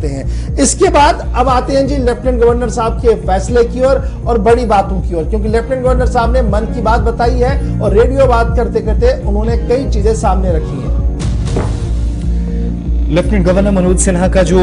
सकते हैं। इसके बाद अब आते हैं जी लेफ्टिनेंट गवर्नर साहब के फैसले की ओर और बड़ी बातों की ओर, क्योंकि लेफ्टिनेंट गवर्नर साहब ने मन की बात बताई है और रेडियो बात करते करते उन्होंने कई चीजें सामने रखी हैं। लेफ्टिनेंट गवर्नर मनोज सिन्हा का जो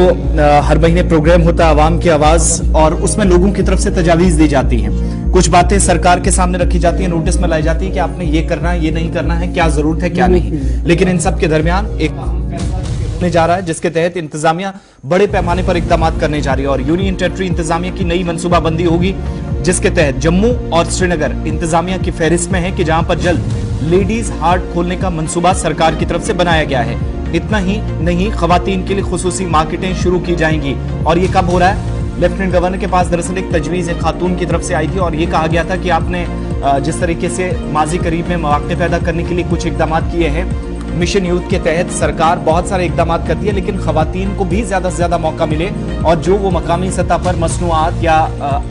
हर महीने प्रोग्राम होता है आवाम की आवाज, और उसमें लोगों की तरफ से तजावीज दी जाती हैं, कुछ बातें सरकार के सामने रखी जाती है, नोटिस में लाई जाती है कि आपने ये करना है, ये नहीं करना है, क्या जरूरत है क्या नहीं। लेकिन इन सब के दरमियान एक होने जा रहा है जिसके तहत इंतजामिया बड़े पैमाने पर इकदाम करने जा रही है और यूनियन टेरिटरी इंतजामिया की नई मनसूबाबंदी होगी, जिसके तहत जम्मू और श्रीनगर इंतजामिया की फहरिस्त में है कि जहां पर जल्द लेडीज हार्ट खोलने का मंसूबा सरकार की तरफ से बनाया गया है। इतना ही नहीं, खवातीन के लिए खुसूसी मार्केटें शुरू की जाएंगी। और ये कब हो रहा है? लेफ्टिनेंट गवर्नर के पास दरअसल एक तजवीज एक खातून की तरफ से आई थी और ये कहा गया था कि आपने जिस तरीके से माजी करीब में मौके पैदा करने के लिए कुछ इकदाम किए हैं, मिशन यूथ के तहत सरकार बहुत सारे इकदाम करती है, लेकिन खवातीन को भी ज्यादा से ज्यादा मौका मिले और जो वो मकामी सतह पर मसनूआत या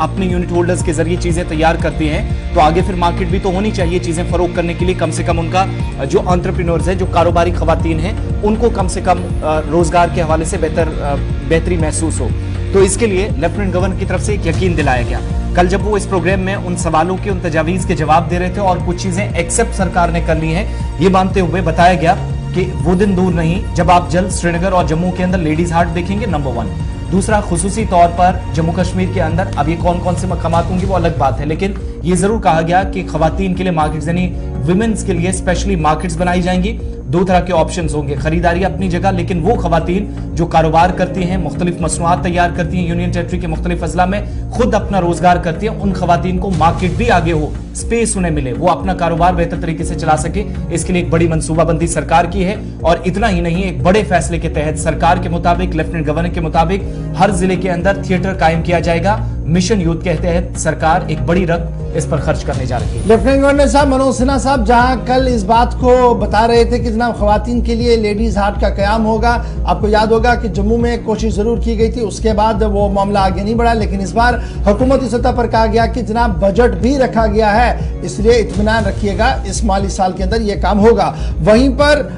अपने यूनिट होल्डर्स के जरिए चीजें तैयार करती हैं, तो आगे फिर मार्केट भी तो होनी चाहिए चीजें फरोख्त करने के लिए। कम से कम उनका जो एंटरप्रेन्योर्स है, जो कारोबारी खवातीन हैं, उनको कम से कम रोजगार के हवाले से बेहतरी महसूस हो। तो इसके लिए लेफ्टिनेंट गवर्नर की तरफ से एक यकीन दिलाया गया। कल जब वो इस प्रोग्राम में उन सवालों के, उन तजावीज के जवाब दे रहे थे और कुछ चीजें एक्सेप्ट सरकार ने कर ली हैं, ये मानते हुए बताया गया कि वो दिन दूर नहीं जब आप जल्द श्रीनगर और जम्मू के अंदर लेडीज हार्ट देखेंगे, नंबर 1। दूसरा, खुसूसी तौर पर जम्मू कश्मीर के अंदर अब ये कौन कौन से मकामात होंगे वो अलग बात है, लेकिन ये जरूर कहा गया कि खवातीन के लिए मार्केट्स यानी विमेन्स के लिए स्पेशली मार्केट्स बनाई जाएंगी। दो तरह के ऑप्शंस होंगे, खरीदारी अपनी जगह, लेकिन वो खवातीन जो कारोबार करती हैं, मुख्तलिफ मसनूआत तैयार करती हैं, यूनियन टेरिटरी के मुख्तलिफ अजला में खुद अपना रोजगार करती हैं, उन खवातीन को मार्केट भी आगे हो, स्पेस उन्हें मिले, वो अपना कारोबार बेहतर तरीके से चला सके। इसके लिए एक बड़ी मनसूबाबंदी सरकार की है। और इतना ही नहीं, एक बड़े फैसले के तहत सरकार के मुताबिक, लेफ्टिनेंट गवर्नर के मुताबिक, हर जिले के अंदर थिएटर कायम किया जाएगा। मिशन यूथ के तहत सरकार एक बड़ी रकम इस पर खर्च करने जा रही है। लेफ्टिनेंट गवर्नर साहब मनोज सिन्हा साहब जहां कल इस बात को बता रहे थे कि जनाब खवातीन के लिए लेडीज हार्ट का कयाम होगा, आपको याद होगा कि जम्मू में कोशिश जरूर की गई थी, उसके बाद वो मामला आगे नहीं बढ़ा, लेकिन इस बार हुकूमती सतह पर कहा गया कि जनाब बजट भी रखा गया है, इसलिए इत्मीनान रखिएगा, इस माली साल के अंदर यह काम होगा। वहीं पर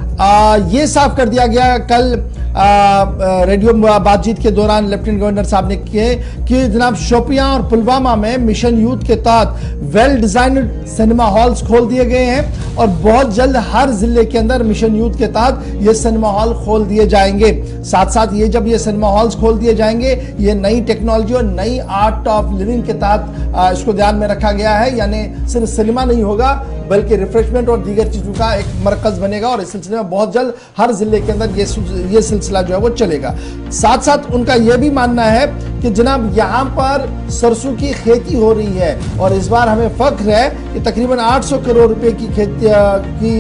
ये साफ कर दिया गया कल रेडियो बातचीत के दौरान लेफ्टिनेंट गवर्नर साहब ने कि जनाब शोपियां और पुलवामा में मिशन यूथ के तहत वेल डिजाइन्ड सिनेमा हॉल्स खोल दिए गए हैं और बहुत जल्द हर जिले के अंदर मिशन यूथ के तहत ये सिनेमा हॉल खोल दिए जाएंगे। साथ साथ ये जब ये सिनेमा हॉल्स खोल दिए जाएंगे, ये नई टेक्नोलॉजी और नई आर्ट ऑफ लिविंग के तहत इसको ध्यान में रखा गया है, यानी सिर्फ सिनेमा नहीं होगा बल्कि रिफ्रेशमेंट और दीगर चीजों का एक मरकज बनेगा और इस सिलसिले में बहुत जल्द हर जिले के अंदर ये सिलसिला जो है वो चलेगा। साथ साथ उनका यह भी मानना है कि जनाब यहाँ पर सरसों की खेती हो रही है और इस बार हमें फख्र है कि तकरीबन 800 करोड़ रुपए की खेती की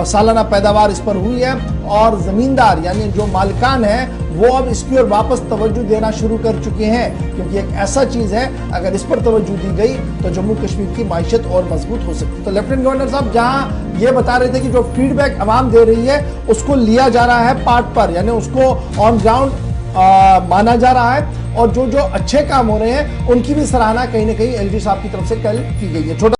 सालाना पैदावार इस पर हुई है और जमींदार यानी जो मालिकान है वो अब इसकी ओर वापस तवज्जो देना शुरू कर चुके हैं, क्योंकि एक ऐसा चीज है अगर इस पर तवज्जो दी गई तो जम्मू कश्मीर की माइशत और मजबूत हो सकती है। तो लेफ्टिनेंट गवर्नर साहब जहां ये बता रहे थे कि जो फीडबैक आवाम दे रही है उसको लिया जा रहा है पार्ट पर, यानी उसको ऑन ग्राउंड माना जा रहा है और जो जो अच्छे काम हो रहे हैं उनकी भी सराहना कहीं ना कहीं एलजी साहब की तरफ से कल की गई है। छोटा